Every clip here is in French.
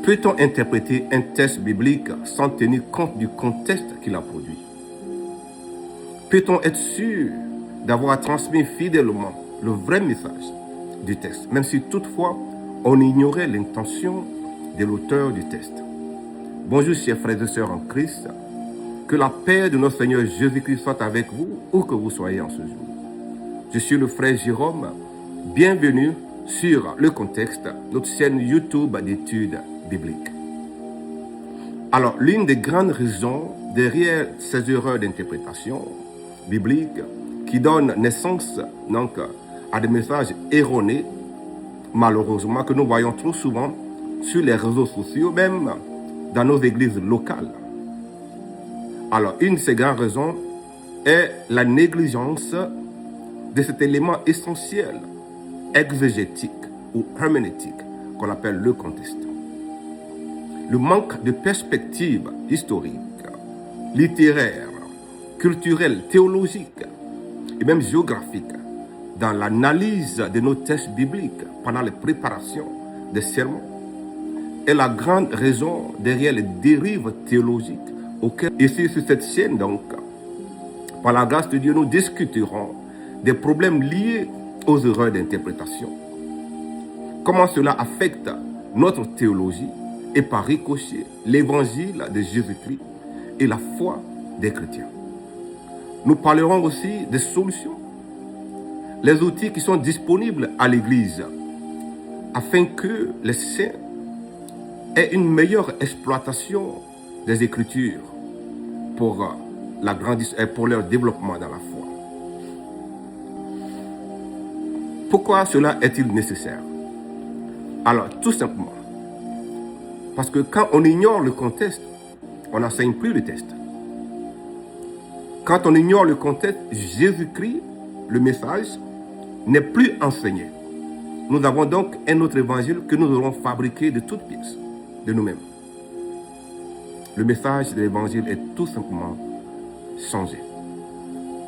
peut-on interpréter un texte biblique sans tenir compte du contexte qu'il a produit? Peut-on être sûr d'avoir transmis fidèlement le vrai message du texte, même si toutefois on ignorait l'intention de l'auteur du texte? Bonjour chers frères et sœurs en Christ, que la paix de notre Seigneur Jésus-Christ soit avec vous, où que vous soyez en ce jour. Je suis le frère Jérôme, bienvenue sur Le Contexte, notre chaîne YouTube d'études bibliques. Alors, l'une des grandes raisons derrière ces erreurs d'interprétation biblique qui donnent naissance donc à des messages erronés, malheureusement, que nous voyons trop souvent sur les réseaux sociaux, même dans nos églises locales. Alors, une de ces grandes raisons est la négligence de cet élément essentiel exégétique ou herméneutique qu'on appelle le contexte. Le manque de perspective historique, littéraire, culturelle, théologique et même géographique dans l'analyse de nos textes bibliques pendant les préparations des sermons est la grande raison derrière les dérives théologiques auxquelles, ici sur cette chaîne donc, par la grâce de Dieu, nous discuterons des problèmes liés aux erreurs d'interprétation. Comment cela affecte notre théologie et par ricochet l'évangile de Jésus-Christ et la foi des chrétiens. Nous parlerons aussi des solutions, les outils qui sont disponibles à l'Église afin que les saints aient une meilleure exploitation des Écritures pour leur développement dans la foi. Pourquoi cela est-il nécessaire? Alors, tout simplement, parce que quand on ignore le contexte, on n'enseigne plus le texte. Quand on ignore le contexte, Jésus-Christ, le message, n'est plus enseigné. Nous avons donc un autre évangile que nous aurons fabriqué de toutes pièces, de nous-mêmes. Le message de l'évangile est tout simplement changé.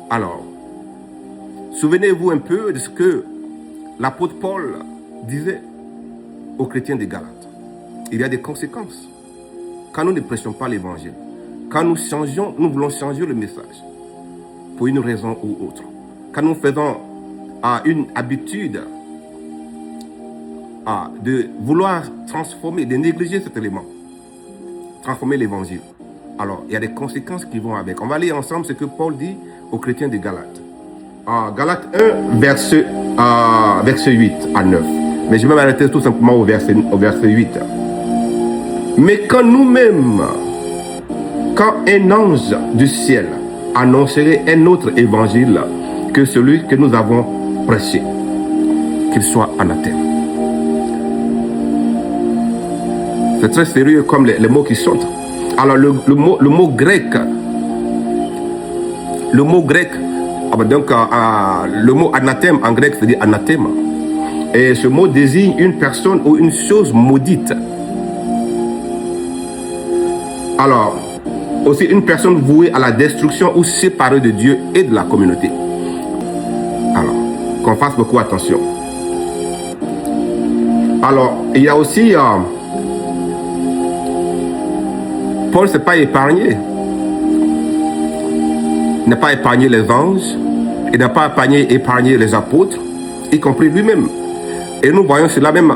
Alors, souvenez-vous un peu de ce que l'apôtre Paul disait aux chrétiens des Galates. Il y a des conséquences quand nous ne prêchons pas l'évangile. Quand nous voulons changer le message pour une raison ou autre. Quand nous faisons une habitude de vouloir transformer, de négliger cet élément, transformer l'évangile. Alors, il y a des conséquences qui vont avec. On va lire ensemble ce que Paul dit aux chrétiens de Galates. Galates 1, verset 8 à 9. Mais je vais m'arrêter tout simplement au verset 8. Mais quand nous-mêmes, quand un ange du ciel annoncerait un autre évangile que celui que nous avons prêché, qu'il soit anathème. C'est très sérieux comme les mots qui sortent. Alors le mot grec, le mot anathème en grec, c'est-à-dire anathème. Et ce mot désigne une personne ou une chose maudite. Alors, aussi une personne vouée à la destruction ou séparée de Dieu et de la communauté. Alors, qu'on fasse beaucoup attention. Alors, il y a aussi... Paul ne s'est pas épargné. Il n'a pas épargné les anges. Il n'a pas épargné les apôtres, y compris lui-même. Et nous voyons cela même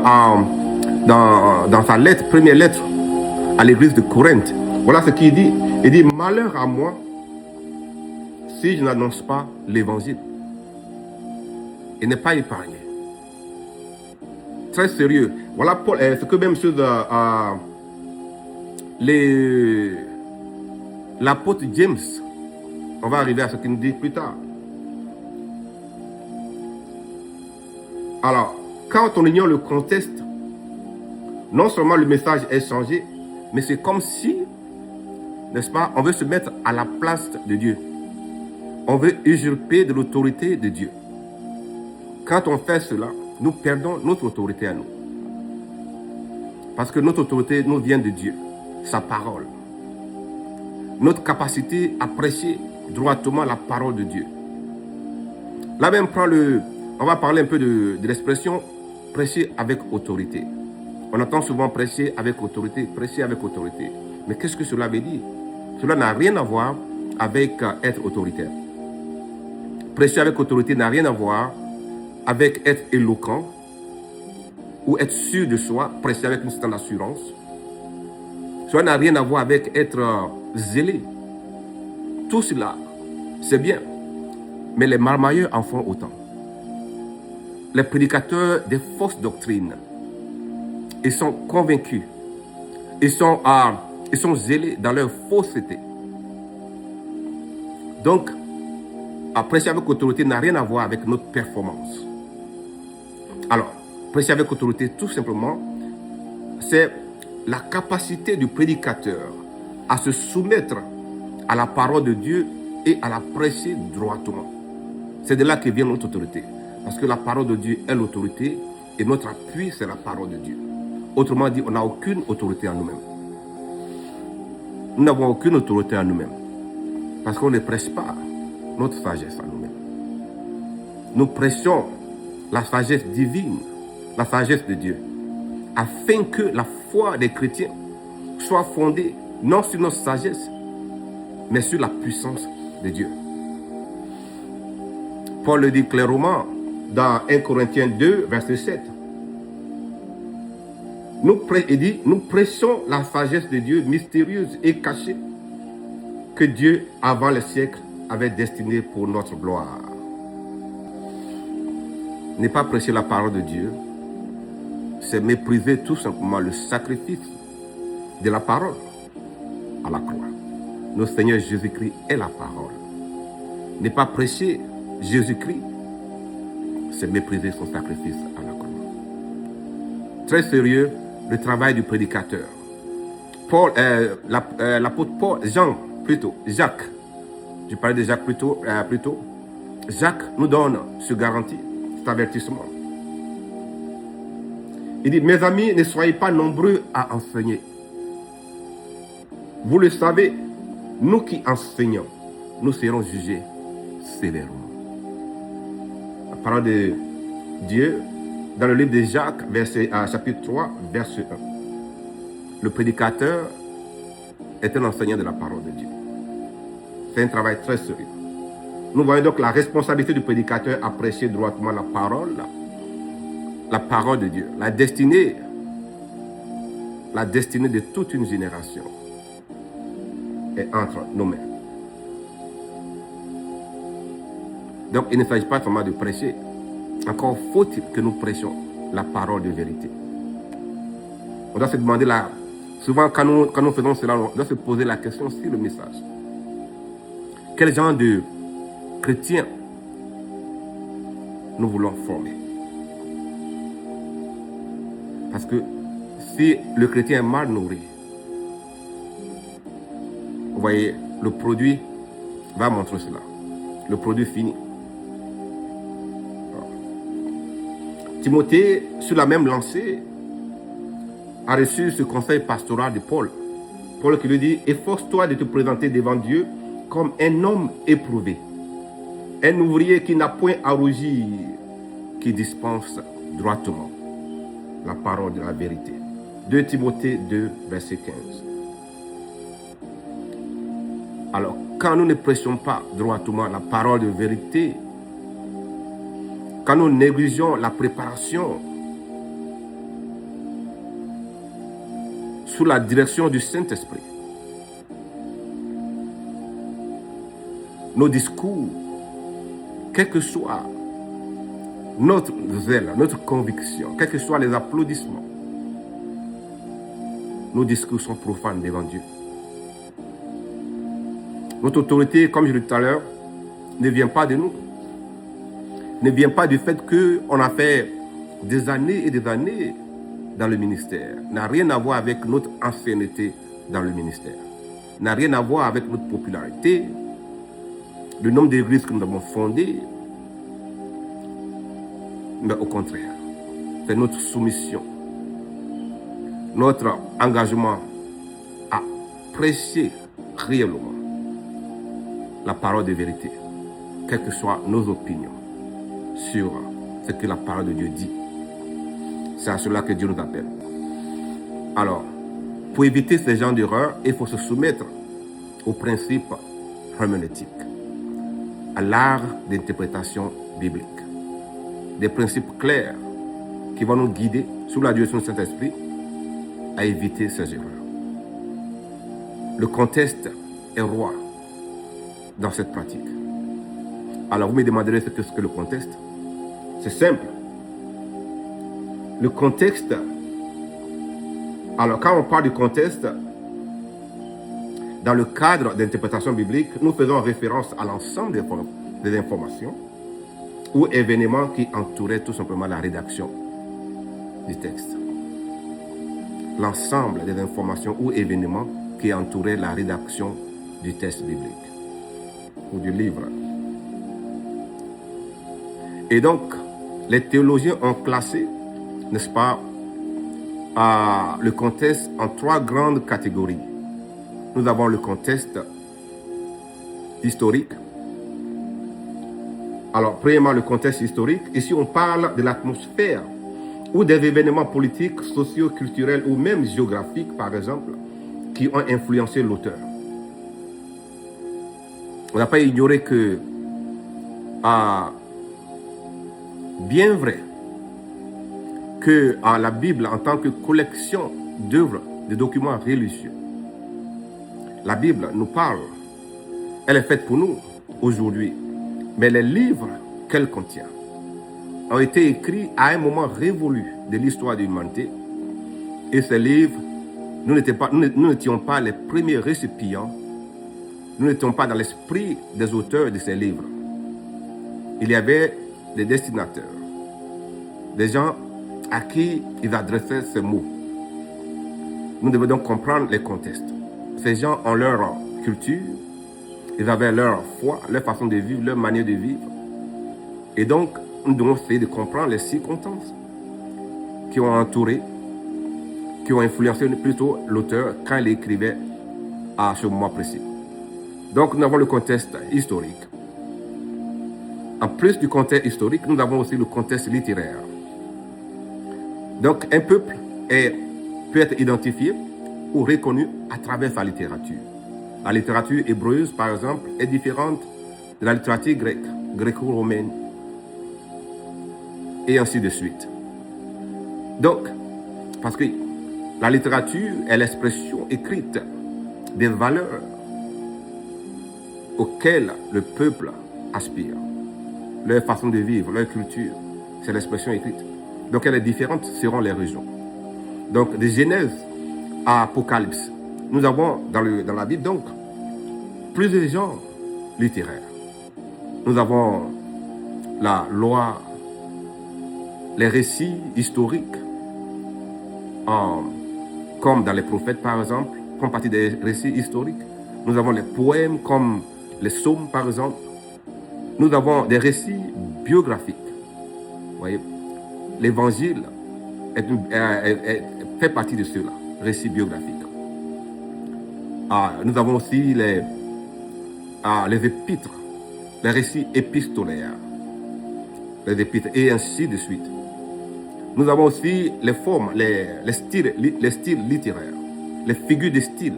dans sa lettre, première lettre à l'église de Corinthe. Voilà ce qu'il dit. Il dit, malheur à moi si je n'annonce pas l'évangile. Il n'est pas épargné. Très sérieux. Voilà Paul, ce que même chose l'apôtre James, on va arriver à ce qu'il nous dit plus tard. Alors, quand on ignore le contexte, non seulement le message est changé, mais c'est comme si, n'est-ce pas, on veut se mettre à la place de Dieu. On veut usurper de l'autorité de Dieu. Quand on fait cela, nous perdons notre autorité à nous. Parce que notre autorité nous vient de Dieu, sa parole. Notre capacité à prêcher droitement la parole de Dieu. Là même, on va parler un peu de l'expression prêcher avec autorité. On entend souvent prêcher avec autorité, prêcher avec autorité. Mais qu'est-ce que cela veut dire? Cela n'a rien à voir avec être autoritaire. Prêcher avec autorité n'a rien à voir avec être éloquent ou être sûr de soi, prêcher avec une certaine assurance. Cela n'a rien à voir avec être zélé. Tout cela, c'est bien. Mais les marmailleurs en font autant. Les prédicateurs des fausses doctrines, ils sont convaincus. Ils sont zélés dans leur fausseté. Donc, prêcher avec autorité n'a rien à voir avec notre performance. Alors, prêcher avec autorité, tout simplement, c'est la capacité du prédicateur à se soumettre à la parole de Dieu et à la prêcher droitement. C'est de là que vient notre autorité. Parce que la parole de Dieu est l'autorité et notre appui, c'est la parole de Dieu. Autrement dit, on n'a aucune autorité en nous-mêmes. Nous n'avons aucune autorité en nous-mêmes. Parce qu'on ne prêche pas notre sagesse en nous-mêmes. Nous prêchons la sagesse divine, la sagesse de Dieu, afin que la foi des chrétiens soit fondée non sur notre sagesse, mais sur la puissance de Dieu. Paul le dit clairement dans 1 Corinthiens 2, verset 7. Il dit, nous prêchons la sagesse de Dieu mystérieuse et cachée que Dieu, avant les siècles, avait destinée pour notre gloire. Ne pas prêcher la parole de Dieu, c'est mépriser tout simplement le sacrifice de la parole à la croix. Notre Seigneur Jésus-Christ est la parole. Ne pas prêcher Jésus-Christ, c'est mépriser son sacrifice à la croix. Très sérieux, le travail du prédicateur. L'apôtre Paul, Jacques, je parlais de Jacques plus tôt. Jacques nous donne ce garantie, cet avertissement. Il dit, mes amis, ne soyez pas nombreux à enseigner. Vous le savez, nous qui enseignons, nous serons jugés sévèrement. La parole de Dieu, dans le livre de Jacques, chapitre 3, verset 1. Le prédicateur est un enseignant de la parole de Dieu. C'est un travail très sérieux. Nous voyons donc la responsabilité du prédicateur à prêcher droitement la parole de Dieu, la destinée de toute une génération est entre nos mains. Donc il ne s'agit pas seulement de prêcher, encore faut-il que nous prêchions la parole de vérité. On doit se demander là, souvent quand nous faisons cela, on doit se poser la question sur le message. Quel genre de chrétiens nous voulons former? Parce que si le chrétien est mal nourri, vous voyez, le produit va montrer cela. Le produit fini. Timothée, sur la même lancée, a reçu ce conseil pastoral de Paul. Paul qui lui dit, efforce-toi de te présenter devant Dieu comme un homme éprouvé, un ouvrier qui n'a point à rougir, qui dispense droitement la parole de la vérité. 2 Timothée 2, verset 15. Alors, quand nous ne prêchons pas droitement la parole de vérité, quand nous négligeons la préparation sous la direction du Saint-Esprit, nos discours, quel que soit notre zèle, notre conviction, quels que soient les applaudissements, nos discours sont profanes devant Dieu. Notre autorité, comme je l'ai dit tout à l'heure, ne vient pas de nous. Ne vient pas du fait qu'on a fait des années et des années dans le ministère. N'a rien à voir avec notre ancienneté dans le ministère. N'a rien à voir avec notre popularité, le nombre d'églises que nous avons fondées. Mais au contraire, c'est notre soumission, notre engagement à prêcher réellement la parole de vérité, quelles que soient nos opinions sur ce que la parole de Dieu dit. C'est à cela que Dieu nous appelle. Alors, pour éviter ce genre d'erreur, il faut se soumettre aux principes herméneutiques, à l'art d'interprétation biblique. Des principes clairs qui vont nous guider, sous la direction du Saint-Esprit, à éviter ces erreurs. Le contexte est roi dans cette pratique. Alors vous me demanderez ce que le contexte. C'est simple. Le contexte, alors quand on parle du contexte, dans le cadre d'interprétation biblique, nous faisons référence à l'ensemble des informations ou événements qui entouraient tout simplement la rédaction du texte. L'ensemble des informations ou événements qui entouraient la rédaction du texte biblique ou du livre. Et donc, les théologiens ont classé, n'est-ce pas, le contexte en 3 grandes catégories. Nous avons le contexte historique. Alors, premièrement, le contexte historique. Ici, on parle de l'atmosphère ou des événements politiques, sociaux, culturels ou même géographiques, par exemple, qui ont influencé l'auteur. On n'a pas ignoré que, bien vrai, que la Bible, en tant que collection d'œuvres, de documents religieux, la Bible nous parle, elle est faite pour nous aujourd'hui, mais les livres qu'elle contient ont été écrits à un moment révolu de l'histoire de l'humanité, et ces livres, nous n'étions pas les premiers récipients, nous n'étions pas dans l'esprit des auteurs de ces livres. Il y avait des destinataires, des gens à qui ils adressaient ces mots. Nous devons donc comprendre les contextes. Ces gens ont leur culture, ils avaient leur foi, leur façon de vivre, leur manière de vivre. Et donc, nous devons essayer de comprendre les circonstances qui ont entouré, qui ont influencé plutôt l'auteur quand il écrivait à ce moment précis. Donc, nous avons le contexte historique. En plus du contexte historique, nous avons aussi le contexte littéraire. Donc, un peuple peut être identifié ou reconnu à travers sa littérature. La littérature hébreuse, par exemple, est différente de la littérature grecque, gréco-romaine, et ainsi de suite. Donc, parce que la littérature est l'expression écrite des valeurs auxquelles le peuple aspire. Leur façon de vivre, leur culture, c'est l'expression écrite. Donc elle est différente selon les régions. Donc de Genèse à Apocalypse, nous avons dans la Bible donc plusieurs genres littéraires. Nous avons la loi, les récits historiques, comme dans les prophètes par exemple, font partie des récits historiques. Nous avons les poèmes comme les psaumes par exemple. Nous avons des récits biographiques. Vous voyez, l'évangile fait partie de cela, récits biographiques. Nous avons aussi les épîtres, les récits épistolaires, les épîtres, et ainsi de suite. Nous avons aussi les formes, les styles littéraires, les figures de style.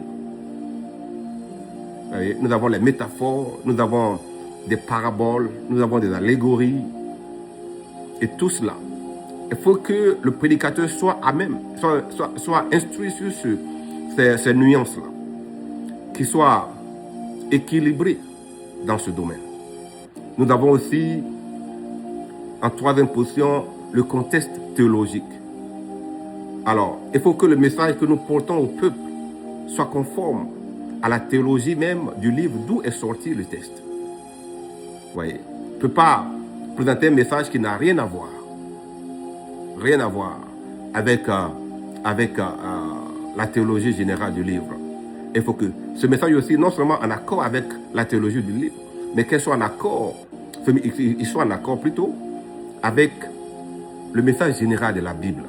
Vous voyez, nous avons les métaphores, nous avons des paraboles, nous avons des allégories, et tout cela. Il faut que le prédicateur soit à même, soit instruit sur ces nuances-là, qu'il soit équilibré dans ce domaine. Nous avons aussi, en troisième position, le contexte théologique. Alors, il faut que le message que nous portons au peuple soit conforme à la théologie même du livre d'où est sorti le texte. Vous voyez, on ne peut pas présenter un message qui n'a rien à voir avec la théologie générale du livre. Il faut que ce message aussi, non seulement en accord avec la théologie du livre, mais qu'il soit en accord, plutôt avec le message général de la Bible.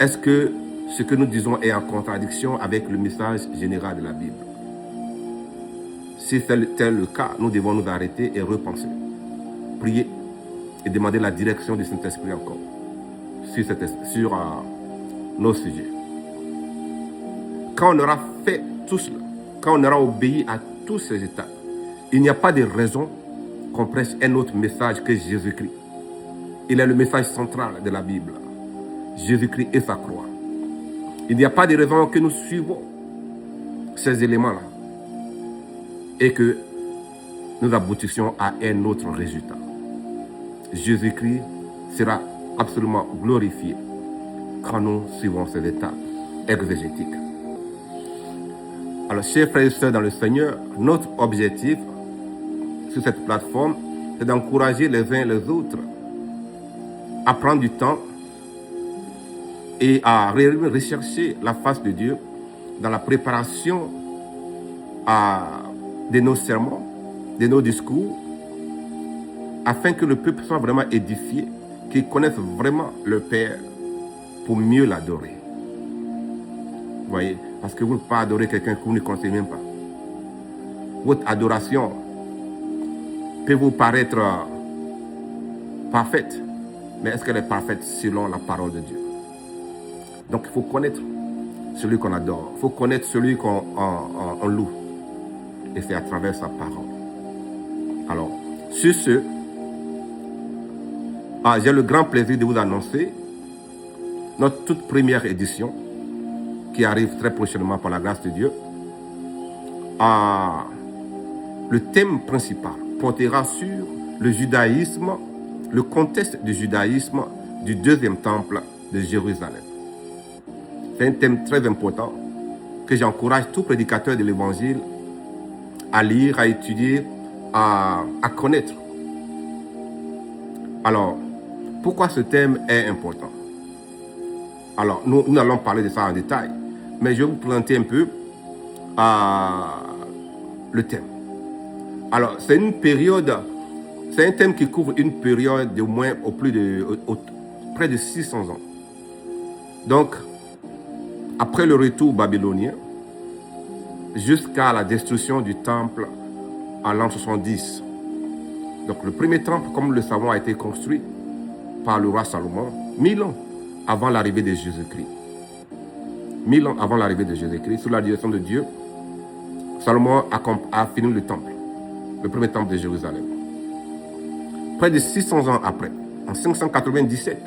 Est-ce que ce que nous disons est en contradiction avec le message général de la Bible? Si tel le cas, nous devons nous arrêter et repenser, prier et demander la direction du Saint-Esprit encore sur nos sujets. Quand on aura fait tout cela, quand on aura obéi à tous ces étapes, il n'y a pas de raison qu'on prêche un autre message que Jésus-Christ. Il est le message central de la Bible. Jésus-Christ et sa croix. Il n'y a pas de raison que nous suivons ces éléments-là et que nous aboutissions à un autre résultat. Jésus-Christ sera absolument glorifié quand nous suivons ces étapes exégétiques. Alors, chers frères et sœurs dans le Seigneur, notre objectif sur cette plateforme, c'est d'encourager les uns et les autres à prendre du temps et à rechercher la face de Dieu dans la préparation de nos sermons, de nos discours, afin que le peuple soit vraiment édifié, qu'il connaisse vraiment le Père pour mieux l'adorer. Vous voyez, parce que vous ne pouvez pas adorer quelqu'un que vous ne connaissez même pas. Votre adoration peut vous paraître parfaite, mais est-ce qu'elle est parfaite selon la parole de Dieu? Donc il faut connaître celui qu'on adore, il faut connaître celui qu'on loue. Et c'est à travers sa parole. Alors, sur ce, j'ai le grand plaisir de vous annoncer notre toute première édition qui arrive très prochainement par la grâce de Dieu. Le thème principal portera sur le judaïsme, le contexte du judaïsme du deuxième temple de Jérusalem. C'est un thème très important que j'encourage tout prédicateur de l'évangile à lire, à étudier, à connaître. Alors, pourquoi ce thème est important? Alors, nous allons parler de ça en détail, mais je vais vous présenter un peu le thème. Alors, c'est une période, c'est un thème qui couvre une période d'au moins près de 600 ans. Donc, après le retour babylonien, jusqu'à la destruction du temple à l'an 70. Donc, le premier temple, comme nous le savons, a été construit par le roi Salomon 1000 ans avant l'arrivée de Jésus-Christ. 1000 ans avant l'arrivée de Jésus-Christ, sous la direction de Dieu, Salomon a fini le temple, le premier temple de Jérusalem. Près de 600 ans après, en 597,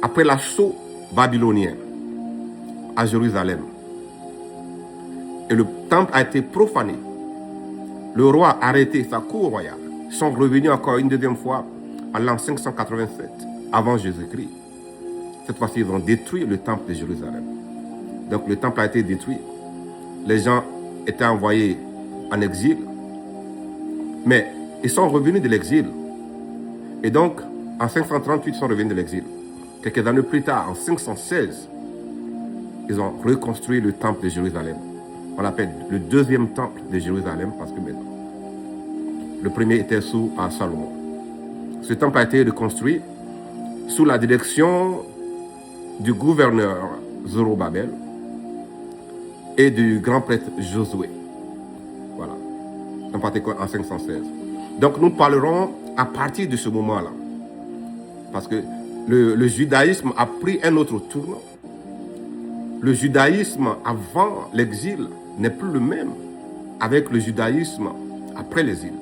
après l'assaut babylonien à Jérusalem, et le temple a été profané, le roi a arrêté sa cour royale. Ils sont revenus encore une deuxième fois en l'an 587, avant Jésus-Christ. Cette fois-ci, ils ont détruit le temple de Jérusalem. Donc le temple a été détruit. Les gens étaient envoyés en exil. Mais ils sont revenus de l'exil. Et donc, en 538, ils sont revenus de l'exil. Quelques années plus tard, en 516, ils ont reconstruit le temple de Jérusalem. On l'appelle le deuxième temple de Jérusalem parce que maintenant, le premier était sous Salomon. Ce temple a été reconstruit sous la direction du gouverneur Zorobabel et du grand prêtre Josué. Voilà. En particulier en 516. Donc nous parlerons à partir de ce moment-là. Parce que le judaïsme a pris un autre tournant. Le judaïsme avant l'exil n'est plus le même avec le judaïsme après l'exil.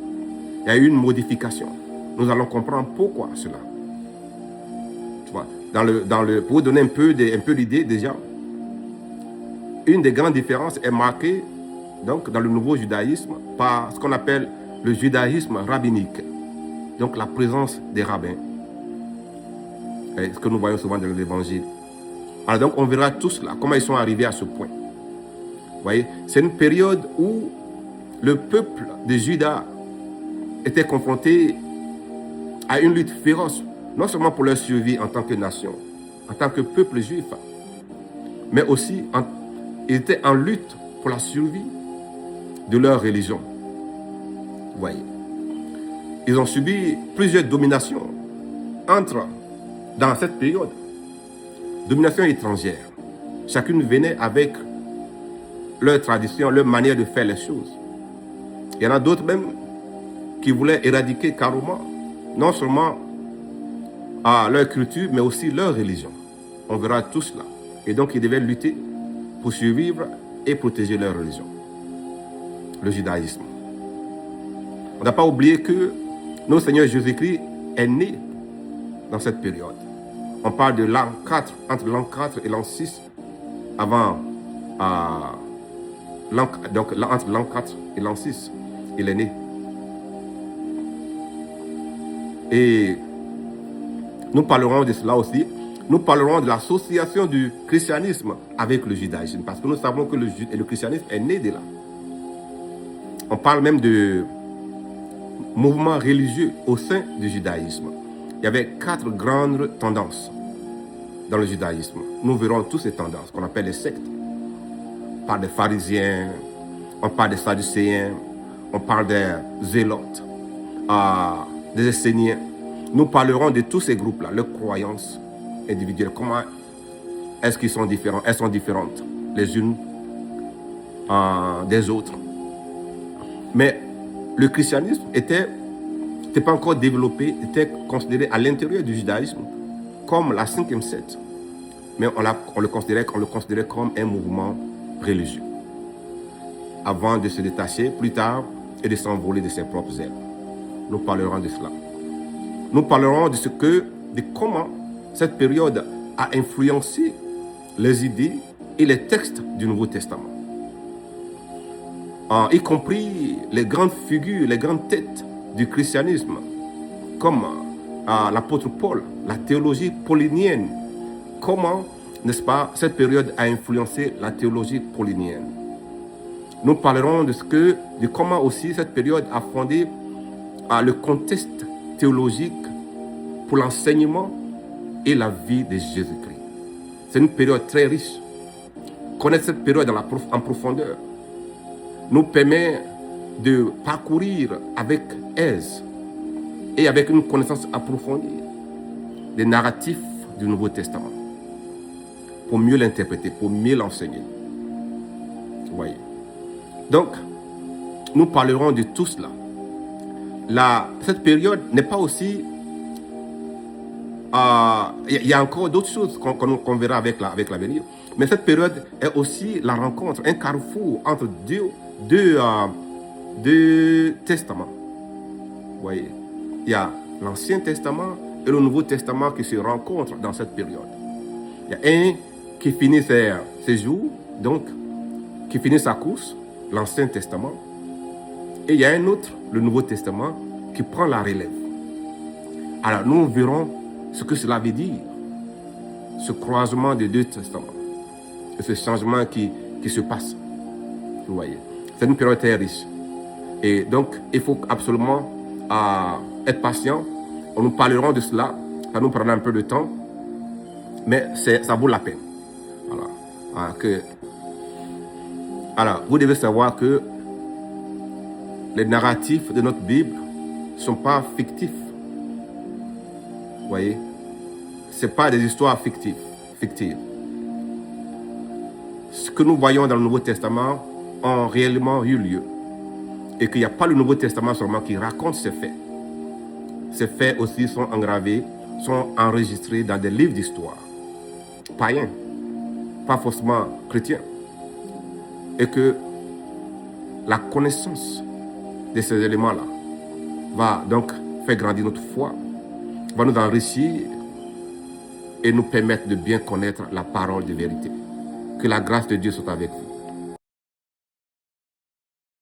Il y a eu une modification. Nous allons comprendre pourquoi cela. Tu vois, pour vous donner un peu l'idée déjà, une des grandes différences est marquée donc, dans le nouveau judaïsme par ce qu'on appelle le judaïsme rabbinique. Donc la présence des rabbins. Et ce que nous voyons souvent dans l'évangile. Alors donc on verra tout cela, comment ils sont arrivés à ce point. Vous voyez, c'est une période où le peuple de Juda était confronté à une lutte féroce, non seulement pour leur survie en tant que nation, en tant que peuple juif, mais aussi ils étaient en lutte pour la survie de leur religion. Vous voyez, ils ont subi plusieurs dominations dans cette période. Domination étrangère. Chacune venait avec leur tradition, leur manière de faire les choses. Il y en a d'autres même qui voulaient éradiquer carrément, non seulement leur culture, mais aussi leur religion. On verra tout cela. Et donc, ils devaient lutter pour survivre et protéger leur religion, le judaïsme. On n'a pas oublié que notre Seigneur Jésus-Christ est né dans cette période. On parle de l'an 4, entre l'an 4 et l'an 6, avant, donc entre l'an 4 et l'an 6, il est né. Et nous parlerons de cela aussi. Nous parlerons de l'association du christianisme avec le judaïsme, parce que nous savons que le christianisme est né de là. On parle même de mouvements religieux au sein du judaïsme. Il y avait 4 grandes tendances dans le judaïsme. Nous verrons toutes ces tendances qu'on appelle les sectes. On parle des pharisiens, on parle des sadducéens, on parle des zélotes, des esséniens. Nous parlerons de tous ces groupes-là, leurs croyances individuelles. Comment est-ce qu'ils sont différents? Elles sont différentes les unes des autres. Mais le christianisme n'était pas encore développé, était considéré à l'intérieur du judaïsme comme la 5e secte. Mais on le considérait comme un mouvement religieux. Avant de se détacher plus tard et de s'envoler de ses propres ailes. Nous parlerons de cela. Nous parlerons de comment cette période a influencé les idées et les textes du Nouveau Testament. Y compris les grandes figures, les grandes têtes du christianisme, comme l'apôtre Paul, la théologie paulinienne. Comment, n'est-ce pas, cette période a influencé la théologie paulinienne. Nous parlerons de comment aussi cette période a fondé le contexte théologique pour l'enseignement et la vie de Jésus-Christ. C'est une période très riche. Connaître cette période en profondeur nous permet de parcourir avec aise et avec une connaissance approfondie des narratifs du Nouveau Testament pour mieux l'interpréter, pour mieux l'enseigner. Vous voyez. Donc, nous parlerons de tout cela. Cette période n'est pas aussi... Il y a encore d'autres choses qu'on verra avec l'avenir. Mais cette période est aussi la rencontre, un carrefour entre deux testaments. Vous voyez, il y a l'Ancien Testament et le Nouveau Testament qui se rencontrent dans cette période. Il y a un qui finit ses jours, donc qui finit sa course, l'Ancien Testament. Et il y a un autre, le Nouveau Testament, qui prend la relève. Alors nous verrons ce que cela veut dire, ce croisement des deux testaments, et ce changement qui se passe. Vous voyez, c'est une période très riche. Et donc, il faut absolument être patient. Nous parlerons de cela, ça nous prendra un peu de temps, mais ça vaut la peine. Voilà. Alors, vous devez savoir que les narratifs de notre Bible ne sont pas fictifs. Vous voyez, ce n'est pas des histoires fictives. Ce que nous voyons dans le Nouveau Testament ont réellement eu lieu. Et qu'il n'y a pas le Nouveau Testament seulement qui raconte ces faits. Ces faits aussi sont engravés, sont enregistrés dans des livres d'histoire. Païens, pas forcément chrétiens. Et que la connaissance de ces éléments-là va donc faire grandir notre foi, va nous enrichir et nous permettre de bien connaître la parole de vérité. Que la grâce de Dieu soit avec vous.